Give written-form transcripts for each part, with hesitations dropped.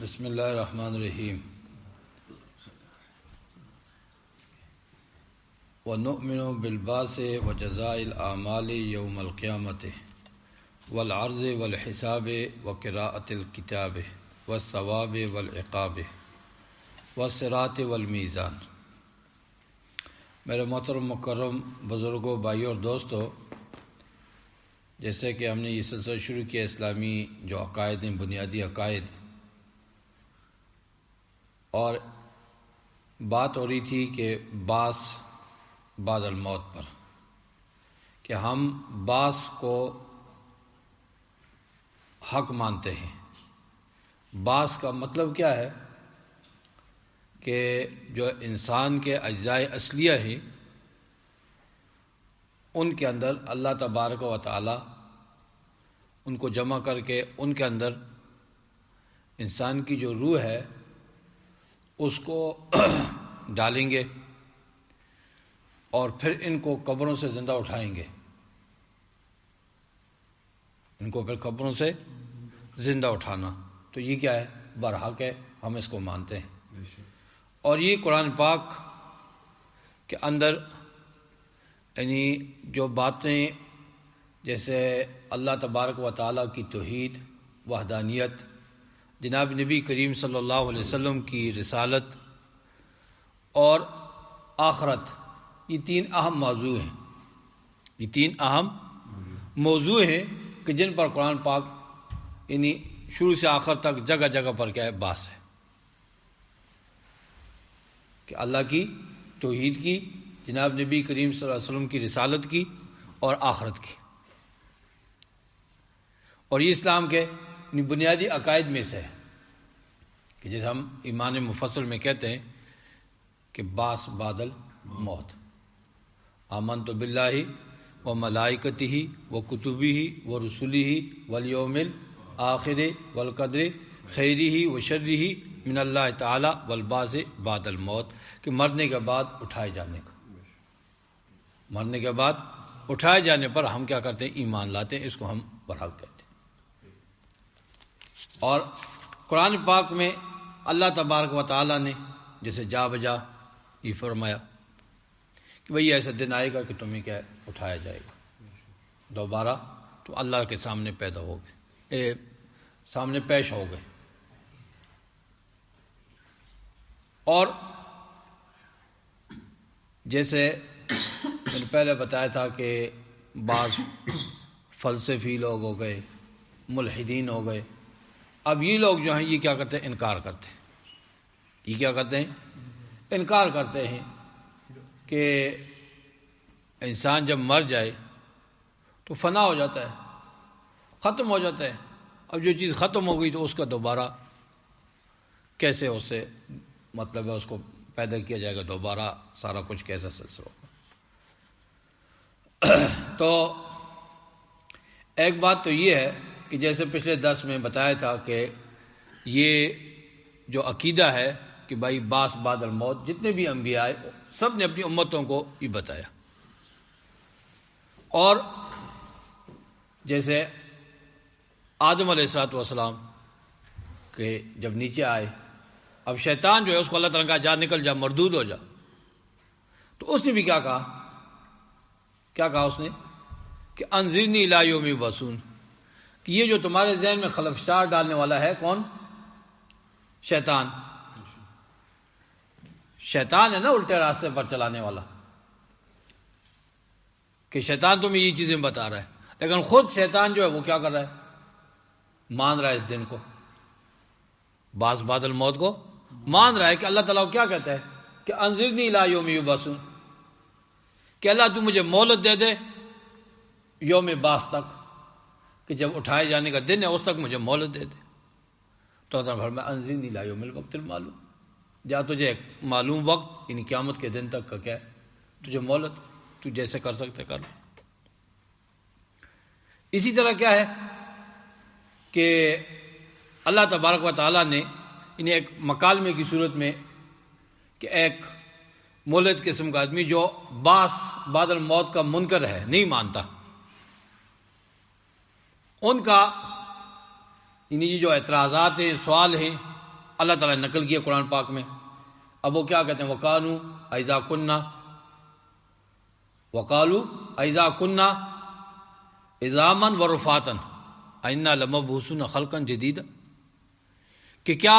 بسم اللہ الرحمن الرحیم وَنُؤْمِنُ بِالْبَعْثِ وَجَزَاءِ الْأَعْمَالِ يَوْمَ الْقِيَامَةِ وَالْعَرْضِ وَالْحِسَابِ وَقِرَاءَةِ الْكِتَابِ وَالثَّوَابِ وَالْعِقَابِ وَالصِّرَاطِ وَالْمِيزَانِ۔ میرے محترم مکرم بزرگوں، بھائیوں اور دوستوں، جیسے کہ ہم نے یہ سلسلہ شروع کیا اسلامی جو عقائد ہیں، بنیادی عقائد، اور بات ہو رہی تھی کہ بعث بعد الموت پر، کہ ہم بعث کو حق مانتے ہیں۔ بعث کا مطلب کیا ہے کہ جو انسان کے اجزائے اصلیہ ہیں ان کے اندر اللہ تبارک و تعالی ان کو جمع کر کے ان کے اندر انسان کی جو روح ہے اس کو ڈالیں گے اور پھر ان کو قبروں سے زندہ اٹھائیں گے، ان کو پھر قبروں سے زندہ اٹھانا، تو یہ کیا ہے؟ برحق ہے، ہم اس کو مانتے ہیں۔ اور یہ قرآن پاک کے اندر یعنی جو باتیں جیسے اللہ تبارک و تعالیٰ کی توحید، وحدانیت، جناب نبی کریم صلی اللہ علیہ وسلم کی رسالت اور آخرت، یہ تین اہم موضوع ہیں، یہ تین اہم موضوع ہیں کہ جن پر قرآن پاک یعنی شروع سے آخر تک جگہ جگہ پر کیا ہے؟ بحث ہے کہ اللہ کی توحید کی، جناب نبی کریم صلی اللہ علیہ وسلم کی رسالت کی اور آخرت کی۔ اور یہ اسلام کے بنیادی عقائد میں سے ہے کہ جیسے ہم ایمان مفصل میں کہتے ہیں کہ بعث بعد الموت، آمنت باللہ و ملائکتہ و کتبہ و رسلہ والیوم الآخر والقدر خیرہ و شرہ من اللہ تعالی والبعث بعد الموت، کہ مرنے کے بعد اٹھائے جانے کا، مرنے کے بعد اٹھائے جانے پر ہم کیا کرتے ہیں؟ ایمان لاتے ہیں، اس کو ہم برحق کہتے ہیں۔ اور قرآن پاک میں اللہ تبارک و تعالیٰ نے جیسے جا بجا یہ فرمایا کہ بھئی ایسا دن آئے گا کہ تمہیں کیا اٹھایا جائے گا دوبارہ، تو اللہ کے سامنے پیدا ہو گئے، سامنے پیش ہو گئے۔ اور جیسے میں نے پہلے بتایا تھا کہ بعض فلسفی لوگ ہو گئے، ملحدین ہو گئے، اب یہ لوگ جو ہیں یہ کیا کرتے ہیں؟ انکار کرتے ہیں۔ یہ کیا کرتے ہیں؟ انکار کرتے ہیں کہ انسان جب مر جائے تو فنا ہو جاتا ہے، ختم ہو جاتا ہے۔ اب جو چیز ختم ہو گئی تو اس کا دوبارہ کیسے اس سے مطلب ہے اس کو پیدا کیا جائے گا، دوبارہ سارا کچھ کیسا سلسلہ ہوگا۔ تو ایک بات تو یہ ہے کہ جیسے پچھلے درس میں بتایا تھا کہ یہ جو عقیدہ ہے کہ بھائی بعث بعد الموت، جتنے بھی انبیاء آئے سب نے اپنی امتوں کو یہ بتایا۔ اور جیسے آدم علیہ السلام کہ جب نیچے آئے، اب شیطان جو ہے اس کو اللہ تعالیٰ کا جا نکل جا، مردود ہو جا، تو اس نے بھی کیا کہا اس نے کہ انذرنی الی یوم یبعثون، کہ یہ جو تمہارے ذہن میں خلفشار ڈالنے والا ہے کون؟ شیطان ہے نا، الٹے راستے پر چلانے والا، کہ شیطان تمہیں یہ چیزیں بتا رہا ہے، لیکن خود شیطان جو ہے وہ کیا کر رہا ہے؟ مان رہا ہے اس دن کو، بعث بعد الموت کو مان رہا ہے کہ اللہ تعالیٰ کو کیا کہتا ہے کہ انذرنی الی یوم یبعثون، کہ اللہ تو مجھے مہلت دے دے یوم بعث تک، کہ جب اٹھائے جانے کا دن ہے اس تک مجھے مہلت دے دے۔ تو اللہ تعالیٰ فرمایا انذرنی الی یوم الوقت المعلوم، جا تجھے ایک معلوم وقت یعنی قیامت کے دن تک کا کیا ہے تجھے مہلت، تو جیسے کر سکتے کر۔ اسی طرح کیا ہے کہ اللہ تبارک و تعالیٰ نے انہیں ایک مکالمے کی صورت میں کہ ایک مولد قسم کا آدمی جو بعث بعد الموت کا منکر ہے، نہیں مانتا، ان کا یعنی یہ جو اعتراضات ہیں، سوال ہیں، اللہ تعالیٰ نے نقل کیا قرآن پاک میں. اب وہ کیا کہتے ہیں؟ وَقَالُوا اَإِذَا كُنَّا عِظَامًا وَرُفَاتًا أَإِنَّا لَمَبْعُوثُونَ خَلْقًا جَدِيدًا، کہ کیا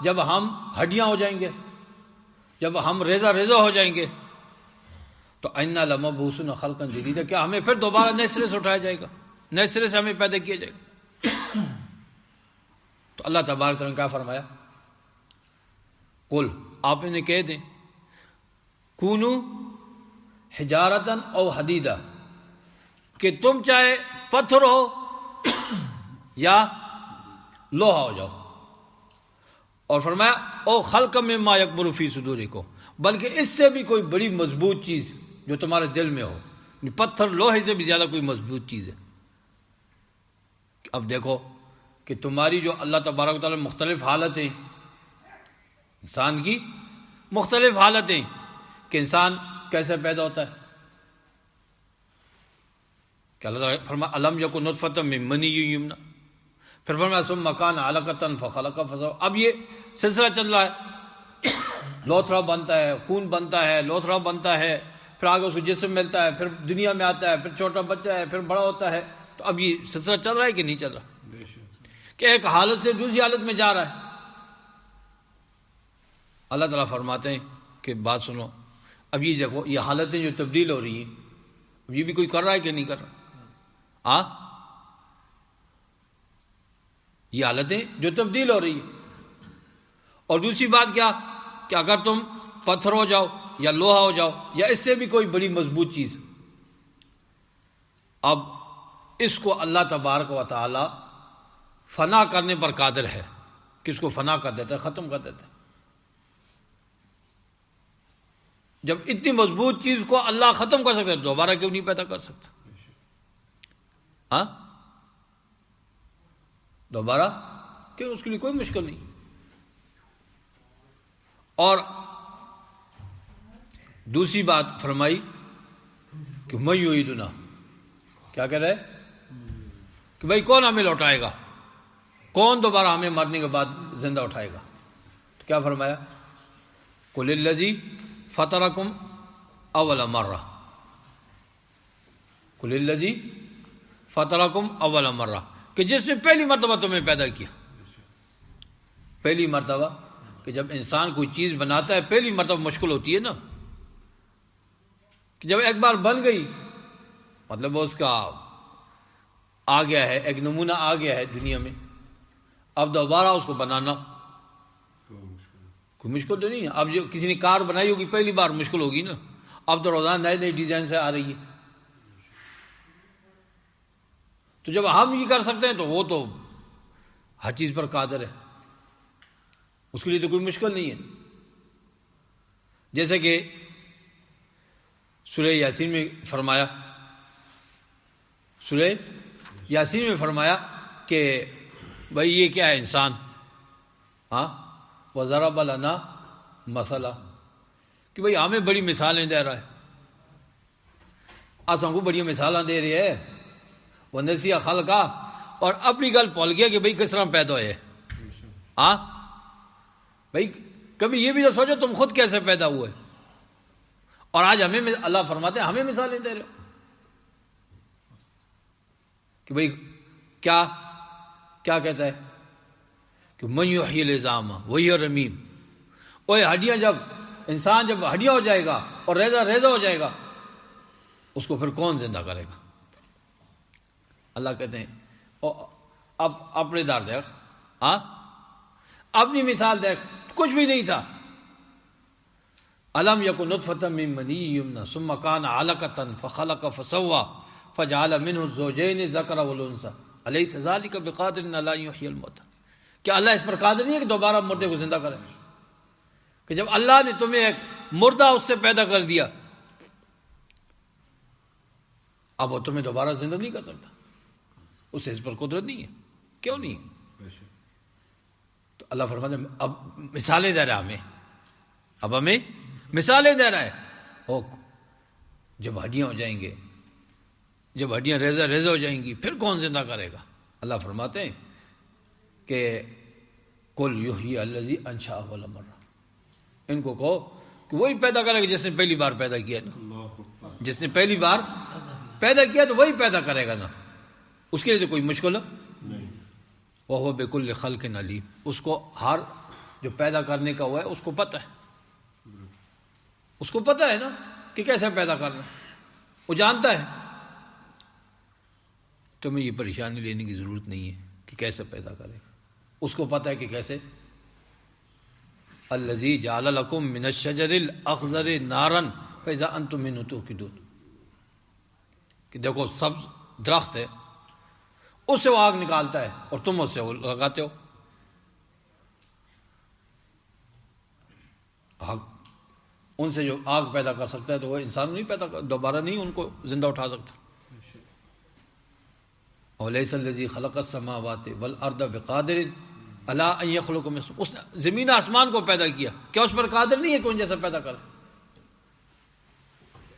جب ہم ہڈیاں ہو جائیں گے، جب ہم ریزہ ہو جائیں گے تو أَإِنَّا لَمَبْعُوثُونَ خَلْقًا جَدِيدًا، کیا ہمیں پھر دوبارہ نئے سرے سے اٹھایا جائے گا، نئے سرے سے ہمیں پیدا کیا جائے گا؟ تو اللہ تبارک تعالیٰ نے کیا فرمایا؟ قل، آپ انہیں کہہ دیں، کونو حجارتن او حدیدہ، کہ تم چاہے پتھر ہو یا لوہا ہو جاؤ. اور فرمایا او خلق مما یکبر فی صدورکم، بلکہ اس سے بھی کوئی بڑی مضبوط چیز جو تمہارے دل میں ہو. پتھر لوہے سے بھی زیادہ کوئی مضبوط چیز ہے. اب دیکھو کہ تمہاری جو اللہ تبارک و تعالیٰ مختلف حالتیں، انسان کی مختلف حالتیں، کہ انسان کیسے پیدا ہوتا ہے، کہ اللہ تعالیٰ فرمایا الم یکن نطفۃ من منی یمنی، پھر فرمایا ثم کان علقۃ فخلق فسوى. اب یہ سلسلہ چل رہا ہے، لوتھڑا بنتا ہے، خون بنتا ہے، لوتھڑا بنتا ہے، پھر آگے اس کو جسم ملتا ہے، پھر دنیا میں آتا ہے، پھر چھوٹا بچہ ہے، پھر بڑا ہوتا ہے. تو اب یہ سلسلہ چل رہا ہے کہ نہیں چل رہا، کہ ایک حالت سے دوسری حالت میں جا رہا ہے. اللہ تعالیٰ فرماتے ہیں کہ بات سنو، اب یہ دیکھو یہ حالتیں جو تبدیل ہو رہی ہیں، اب یہ بھی کوئی کر رہا ہے کہ نہیں کر رہا؟ یہ حالتیں جو تبدیل ہو رہی ہیں. اور دوسری بات کیا، کہ اگر تم پتھر ہو جاؤ یا لوہا ہو جاؤ یا اس سے بھی کوئی بڑی مضبوط چیز، اب اس کو اللہ تبارک و تعالی فنا کرنے پر قادر ہے. کس کو فنا کر دیتا ہے؟ ختم کر دیتا ہے. جب اتنی مضبوط چیز کو اللہ ختم کر سکتا ہے، دوبارہ کیوں نہیں پیدا کر سکتا؟ دوبارہ کیوں؟ اس کے لیے کوئی مشکل نہیں. اور دوسری بات فرمائی کہ میں یعیدنا، کیا کہہ رہے کہ بھائی کون ہمیں لوٹائے گا، کون دوبارہ ہمیں مرنے کے بعد زندہ اٹھائے گا؟ تو کیا فرمایا؟ قل الذی فطرکم اول مرہ، قل الذی فطرکم اول مرہ، کہ جس نے پہلی مرتبہ تمہیں پیدا کیا. پہلی مرتبہ، کہ جب انسان کوئی چیز بناتا ہے پہلی مرتبہ مشکل ہوتی ہے نا، کہ جب ایک بار بن گئی مطلب وہ اس کا آ گیا ہے، ایک نمونہ آ گیا ہے دنیا میں، اب دوبارہ اس کو بنانا کوئی مشکل تو نہیں ہے. اب جو کسی نے کار بنائی ہوگی پہلی بار مشکل ہوگی نا، اب تو روزانہ نئے نئے ڈیزائن سے آ رہی ہے. تو جب ہم یہ کر سکتے ہیں تو وہ تو ہر چیز پر قادر ہے، اس کے لیے تو کوئی مشکل نہیں ہے. جیسے کہ سورہ یاسین میں فرمایا، سورہ یاسین میں فرمایا کہ بھائی یہ کیا ہے انسان، وَضَرَبَ لَنَا مَثَلًا، کہ بھائی ہمیں بڑی مثالیں دے رہا ہے، آسان کو بڑی مثالیں دے رہی ہے. وہ نسیہ خلقہ، اور اپنی گل بھول گیا کہ بھائی کس طرح پیدا ہوئے. بھائی کبھی یہ بھی تو سوچو تم خود کیسے پیدا ہوئے. اور آج ہمیں اللہ فرماتے ہیں ہمیں مثالیں دے رہے ہو کہ بھائی کیا کہتا ہے کہ من یحیی العظام وہی رمیم. وہ ہڈیاں، جب انسان جب ہڈیاں ہو جائے گا اور ریزہ ہو جائے گا، اس کو پھر کون زندہ کرے گا؟ اللہ کہتے ہیں اب اپنے دار دیکھ، اپنی مثال دیکھ، کچھ بھی نہیں تھا. الم یکن نطفۃ من منی یمنی ثم کان علقۃ فخلق فسوى فجعل منه الزوجین الذکر والانثى الیس ذلک بقادر علی ان یحیی الموتى. کیا اللہ اس پر قادر نہیں ہے کہ دوبارہ مردے کو زندہ کرے؟ کہ جب اللہ نے تمہیں ایک مردہ اس سے پیدا کر دیا، اب وہ تمہیں دوبارہ زندہ نہیں کر سکتا، اسے اس پر قدرت نہیں ہے. کیوں نہیں؟ تو اللہ فرماتے ہیں اب مثالیں دے رہا ہے ہمیں، اب ہمیں مثالیں دے رہا ہے. جب ہڈیاں ہو جائیں گے، جب ہڈیاں ریزہ ہو جائیں گی، پھر کون زندہ کرے گا؟ اللہ فرماتے ہیں کہ قل یحیی الذی انشأ اول مرہ، ان کو کہو کہ وہی پیدا کرے گا جس نے پہلی بار پیدا کیا نا، جس نے پہلی بار پیدا کیا تو وہی پیدا کرے گا نا، اس کے لیے تو کوئی مشکل نہیں۔ وَهُوَ بِكُلِّ خَلْقٍ عَلِيمٌ، اس کو ہر جو پیدا کرنے کا ہوا ہے اس کو پتہ ہے، اس کو پتہ ہے نا کہ کیسے پیدا کرنا، وہ جانتا ہے۔ تمہیں یہ پریشانی لینے کی ضرورت نہیں ہے کہ کیسے پیدا کرے گا، اس کو پتہ ہے کہ کیسے۔ الذی جعل لکم من الشجر الاخضر نارا فاذا انتم منہ توقدون، کہ دیکھو سبز درخت ہے، اس سے وہ آگ نکالتا ہے اور تم اس سے وہ لگاتے ہو۔ ان سے جو آگ پیدا کر سکتا ہے تو وہ انسان نہیں پیدا کر، دوبارہ نہیں ان کو زندہ اٹھا سکتا۔ وَلَيْسَ الَّذِي خَلَقَ السَّمَاوَاتِ وَالْأَرْضَ بِقَادِرٍ عَلَىٰ أَن يَخْلُقَ مِثْلَهُم، اس نے زمین آسمان کو پیدا کیا، کیا اس پر قادر نہیں ہے کہ ان جیسا پیدا کرے؟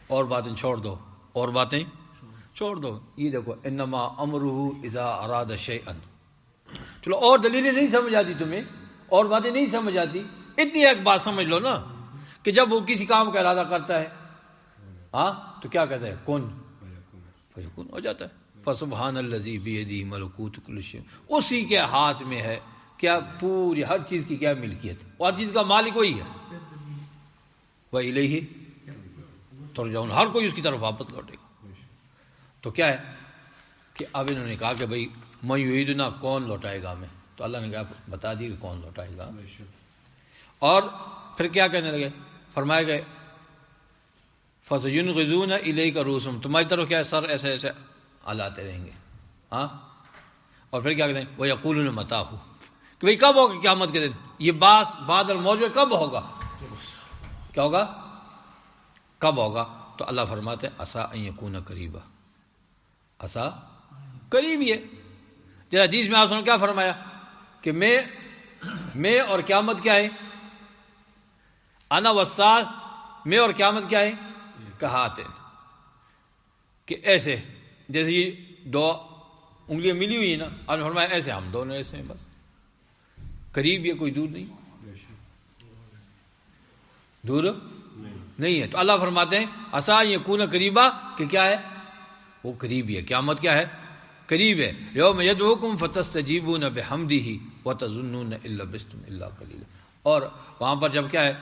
اور باتیں چھوڑ دو، اور باتیں چھوڑ دو، یہ دیکھو انما امرہ اذا اراد شیئا۔ چلو اور دلیلیں نہیں سمجھ آتی تمہیں، اور باتیں نہیں سمجھ آتی، اتنی ایک بات سمجھ لو نا کہ جب وہ کسی کام کا ارادہ کرتا ہے ہاں تو کیا کہتا ہے؟ کن فیکون، ہو جاتا ہے۔ فسبحان الذی بیدہ ملکوت کل شیء، اسی کے ہاتھ میں ہے کیا پوری ہر چیز کی کیا ملکیت، اور چیز کا مالک وہی ہے۔ وَإِلَیہ ترجعون، ہر کوئی اس کی طرف واپس لوٹے گا۔ تو کیا ہے کہ اب انہوں نے کہا کہ بھئی من یعیدنا، کون لوٹائے گا ہمیں؟ تو اللہ نے کہا بتا دی کہ کون لوٹائے گا۔ اور پھر کیا کہنے لگے؟ فرمائے گئے فَسَيُنْغِضُونَ إِلَيْكَ رُءُوسَهُمْ، تمہاری طرف کیا ہے سر ایسے ایسے ہلاتے رہیں گے ہاں۔ اور پھر کیا کہتے ہیں وَيَقُولُونَ مَتَىٰ، کہ بھئی کب ہوگا قیامت کے دن، یہ بعد الموت کب ہوگا، کیا ہوگا، کب ہوگا؟ تو اللہ فرماتے ہیں عسیٰ ان یکون قریبا، عسیٰ قریب ہی ہے۔ جب حدیث میں آپ نے کیا فرمایا کہ میں اور قیامت کیا ہے، انا والساعۃ، میں اور قیامت کیا ہے، کہاتے کہ ایسے جیسے یہ دو انگلیاں ملی ہوئی ہیں نا، آپ نے فرمایا ایسے ہم دونوں ایسے ہیں، بس قریب یہ کوئی دور نہیں، دور نہیں ہے۔ تو اللہ فرماتے ہیں عسیٰ یکون قریبا، کہ کیا ہے وہ قریب ہی ہے، قیامت کیا ہے، قریب ہے۔ یوم یدعوکم فتستجیبون بحمدہ وتظنون ان لبثتم الا قلیلا، اور وہاں پر جب کیا ہے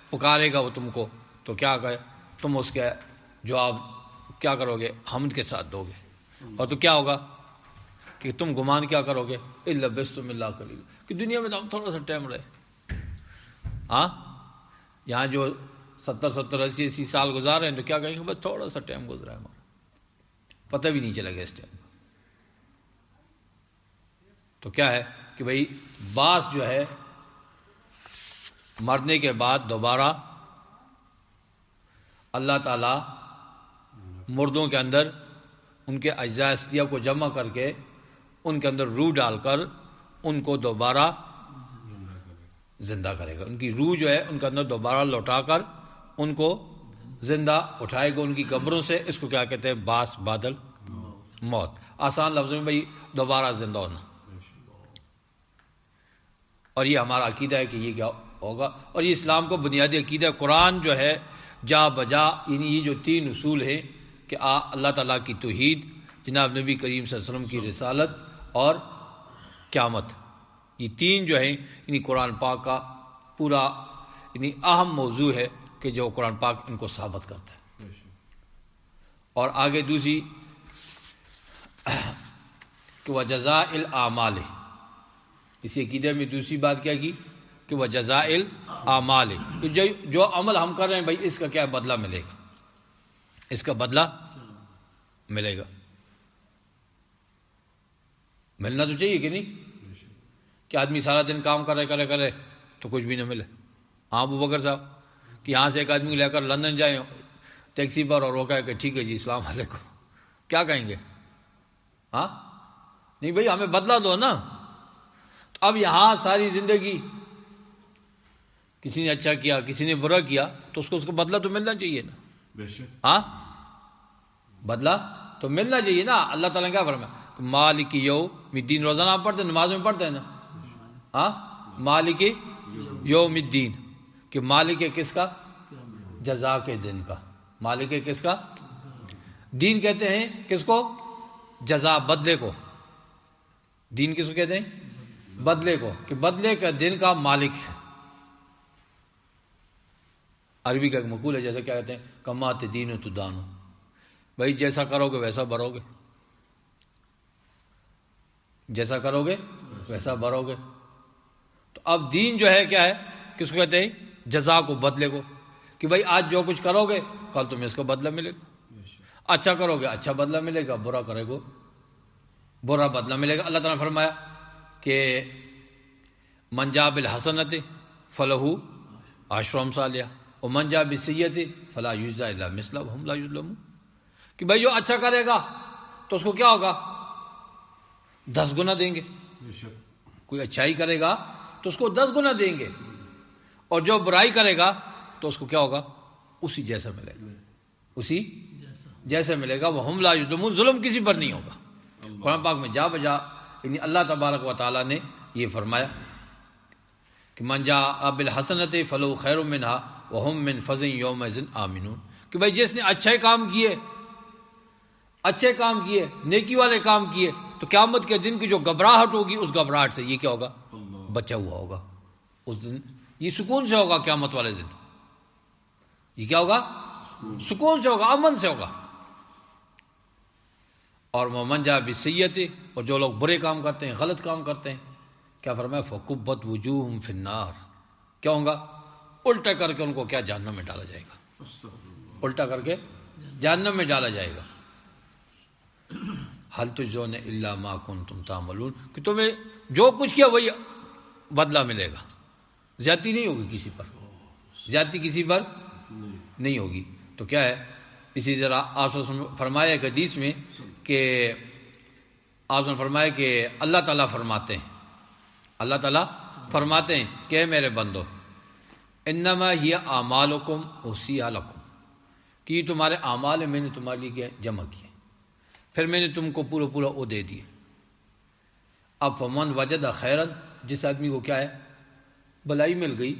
پکارے گا وہ تم کو تو کیا کہے، تم اس کے جواب کیا کرو گے، حمد کے ساتھ دو گے، اور تو کیا ہوگا کہ تم گمان کیا کرو گے، ان لبثتم الا قلیلا، کہ دنیا میں تو ہم تھوڑا سا ٹائم رہے ہاں، یہاں جو 70 80 سال گزار رہے ہیں تو کیا کہیں گے بس تھوڑا سا ٹائم گزرا ہے ہمارا، پتہ بھی نہیں چلے گا اس ٹائم۔ تو کیا ہے کہ بھئی باس جو ہے مرنے کے بعد دوبارہ اللہ تعالی مردوں کے اندر ان کے اجزاء اصلیہ کو جمع کر کے ان کے اندر روح ڈال کر ان کو دوبارہ زندہ کرے گا، ان کی روح جو ہے ان کے اندر دوبارہ لوٹا کر ان کو زندہ اٹھائے گا ان کی قبروں سے۔ اس کو کیا کہتے ہیں، باس بادل موت، آسان لفظوں میں بھئی دوبارہ زندہ ہونا۔ اور یہ ہمارا عقیدہ ہے کہ یہ کیا ہوگا، اور یہ اسلام کو بنیادی عقیدہ ہے۔ قرآن جو ہے جا بجا، یعنی یہ جو 3 اصول ہیں کہ اللہ تعالیٰ کی توحید، جناب نبی کریم صلی اللہ علیہ وسلم کی رسالت اور قیامت، یہ 3 جو ہیں یعنی قرآن پاک کا پورا یعنی اہم موضوع ہے کہ جو قرآن پاک ان کو ثابت کرتا ہے۔ اور آگے دوسری کہ وہ جزاء الاعمال، اسی عقیدے میں دوسری بات کیا کی کہ وہ جزاء الاعمال، جو عمل ہم کر رہے ہیں بھائی اس کا کیا بدلہ ملے گا، اس کا بدلہ ملے گا، ملنا تو چاہیے کہ نہیں، کہ آدمی سارا دن کام کرے تو کچھ بھی نہ ملے۔ ہاں ابو بکر صاحب کہ یہاں سے ایک آدمی لے کر لندن جائیں ٹیکسی پر اور روکا ہے کہ ٹھیک ہے جی السلام علیکم، کیا کہیں گے، ہاں نہیں بھائی ہمیں بدلہ دو نا۔ تو اب یہاں ساری زندگی کسی نے اچھا کیا کسی نے برا کیا تو اس کو بدلہ تو ملنا چاہیے نا، ہاں بدلہ تو ملنا چاہیے نا۔ اللہ تعالیٰ نے کیا فرمایا، مالک یوم الدین، روزانہ آپ پڑھتے ہیں، نماز میں پڑھتے ہیں نا، ہاں مالک یوم الدین، کہ مالک کس کا؟ جزا کے دن کا۔ مالک کس کا؟ دین کہتے ہیں کس کو؟ جزا، بدلے کو۔ دین کس کو کہتے ہیں؟ بدلے کو، کہ بدلے کا دن کا مالک ہے۔ عربی کا ایک مقول ہے، جیسے کیا کہتے ہیں، کما تدین تدان، بھائی جیسا کرو گے ویسا بھرو گے، جیسا کرو گے ویسا بھرو گے۔ تو اب دین جو ہے کیا ہے؟ کس کو کہتے ہیں؟ جزا کو، بدلے کو، کہ بھائی آج جو کچھ کرو گے کل تمہیں اس کا بدلہ ملے گا۔ اچھا کرو گے اچھا بدلہ ملے گا، برا کرے گو برا بدلہ ملے گا۔ اللہ تعالیٰ نے فرمایا کہ من جاء بالحسنۃ فلہ عشر امثالہا ومن جاء بالسیئۃ فلا یجزی الا مثلھا وہم لا یظلمون، کہ بھائی جو اچھا کرے گا تو اس کو کیا ہوگا؟ 10 گنا دیں گے۔ کوئی اچھائی کرے گا تو اس کو 10 گنا دیں گے، اور جو برائی کرے گا تو اس کو کیا ہوگا؟ اسی جیسا ملے گا، اسی جیسے ملے گا۔ وہم لا یظلمون، ظلم کسی پر نہیں ہوگا۔ قرآن پاک میں جا بجا یعنی اللہ تبارک و تعالیٰ نے یہ فرمایا کہ من جاء بالحسنۃ فلہ خیر منہا وہم من فزع یومئذ آمنون، کہ بھائی جس نے اچھے کام کیے، اچھے کام کیے، نیکی والے کام کیے، تو قیامت کے دن کی جو گھبراہٹ ہوگی اس گھبراہٹ سے یہ کیا ہوگا؟ بچا ہوا ہوگا۔ اس دن یہ سکون سے ہوگا، قیامت والے دن یہ کیا ہوگا؟ سکون سے ہوگا، امن سے ہوگا۔ اور ومن جاء بالسیئۃ، اور جو لوگ برے کام کرتے ہیں، غلط کام کرتے ہیں، کیا فرمایا؟ فکبت وجوہہم فی النار، کیا ہوگا؟ الٹا کر کے ان کو کیا؟ جہنم میں ڈالا جائے گا، الٹا کر کے جہنم میں ڈالا جائے گا۔ حل تجزون الا ما کنتم تعملون، کہ تمہیں جو کچھ کیا وہی بدلہ ملے گا، زیادتی نہیں ہوگی کسی پر، زیادتی کسی پر نہیں ہوگی۔ تو کیا ہے؟ اسی طرح آپ فرمایا ایک حدیث میں کہ آپ نے فرمایا کہ اللہ تعالیٰ فرماتے ہیں، اللہ تعالیٰ فرماتے ہیں کہ اے میرے بندو، انما ہی اعمالکم احصیھا لکم، کہ یہ تمہارے اعمال ہیں، میں نے تمہارے لیے کیا؟ جمع کیے، پھر میں نے تم کو پورا پورا وہ دے دیے۔ اب فمن وجد خیرا، جس آدمی کو کیا ہے؟ بلائی مل گئی،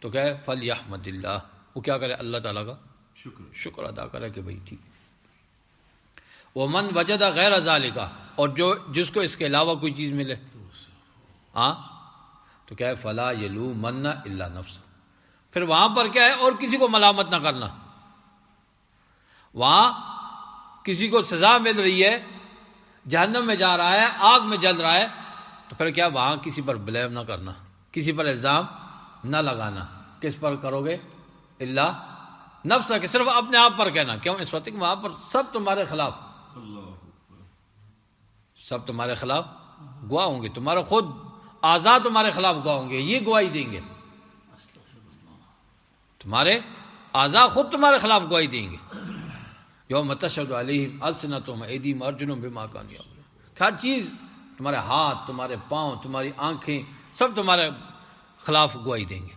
تو کیا ہے؟ فلیحمد اللہ، وہ کیا کرے؟ اللہ تعالیٰ کا شکر ادا کرے کہ بھائی ٹھیک۔ ومن وجد غیر ذالک، اور جو جس کو اس کے علاوہ کوئی چیز ملے ہاں تو کیا ہے؟ فلا یلومن الا نفسہ، پھر وہاں پر کیا ہے؟ اور کسی کو ملامت نہ کرنا۔ وہاں کسی کو سزا مل رہی ہے، جہنم میں جا رہا ہے، آگ میں جل رہا ہے، تو پھر کیا؟ وہاں کسی پر بلیم نہ کرنا، کسی پر الزام نہ لگانا۔ کس پر کرو گے؟ الا نفسہ، کہ صرف اپنے آپ پر کہنا۔ کیوں؟ اس وقت کہ وہاں پر سب تمہارے خلاف، سب تمہارے خلاف گواہ ہوں گے، تمہارا خود اعضاء تمہارے خلاف گواہ ہوں گے، یہ گواہی دیں گے، تمہارے اعضاء خود تمہارے خلاف گواہی دیں گے۔ یوم تشہد علیہم السنتہم ایدیہم ارجلہم بما کانوا یعملون، ہر چیز، تمہارے ہاتھ، تمہارے پاؤں، تمہاری آنکھیں، سب تمہارے خلاف گواہی دیں گے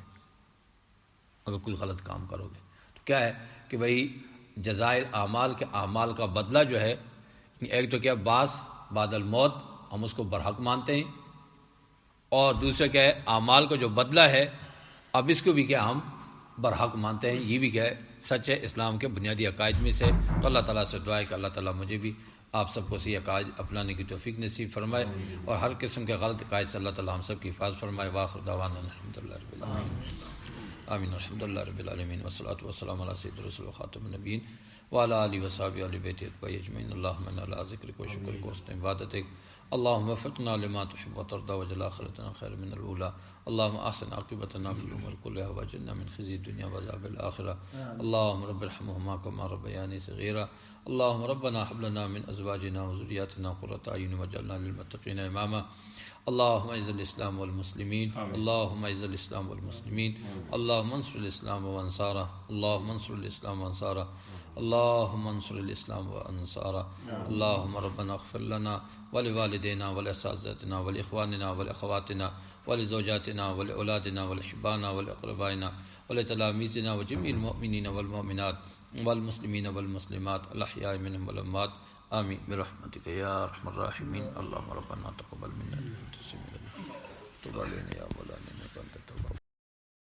اگر کوئی غلط کام کرو گے۔ تو کیا ہے کہ بھائی جزائر اعمال کے اعمال کا بدلہ جو ہے، ایک تو کیا؟ بعد الموت، ہم اس کو برحق مانتے ہیں، اور دوسرا کیا ہے؟ اعمال کا جو بدلہ ہے، اب اس کو بھی کیا ہم برحق مانتے ہیں۔ یہ بھی کیا ہے؟ سچ ہے، اسلام کے بنیادی عقائد میں سے۔ تو اللہ تعالیٰ سے دعا ہے کہ اللہ تعالیٰ مجھے بھی آپ سب کو صحیح عقائد اپنانے کی توفیق نصیب فرمائے، اور ہر قسم کے غلط عقائد سے اللہ تعالیٰ ہم سب کی حفاظت فرمائے۔ وآخر دعوانا الحمدللہ رب العالمین، آمین، الحمدللہ رب العالمین، والصلاۃ والسلام علی سید الرسول وخاتم النبیین وعلی آلہ وصحبہ اہل بیت اتباعہ اجمعین۔ اللہم انا علی ذکرک و شکرک و حسن عبادتک، اللہم وفقنا لما تحب وترضى واجعل آخرتنا خیر من الأولى، اللہم احسن عاقبتنا فی الامور کلها واجرنا من خزي الدنیا وعذاب الآخرة، اللہم رب ارحمهما كما ربياني صغيرا، اللہم ربنا هب لنا من ازواجنا وذرياتنا قرة اعین واجعلنا للمتقین اماما، اللہم اعز الاسلام والمسلمین، اللہم اعز الاسلام والمسلمین، اللہم انصر الاسلام وانصارہ، اللہم انصر الاسلام وانصارہ، اللہم انصر الاسلام وانصارہ، اللہم ربنا اغفر لنا ولوالدینا ولاساتذتنا ولاخواننا والاخواتنا ولزوجاتنا ولاولادنا ولاحبانا ولاقربائنا ولتلاميذنا وجميع المؤمنين والمؤمنات والمسلمين والمسلمات الاحياء منهم والاموات، آمین برحمتک یا ارحم الراحمین۔ اللہم ربنا تقبل منا انک انت السمیع العلیم۔ تب علينا يا مولانا انك انت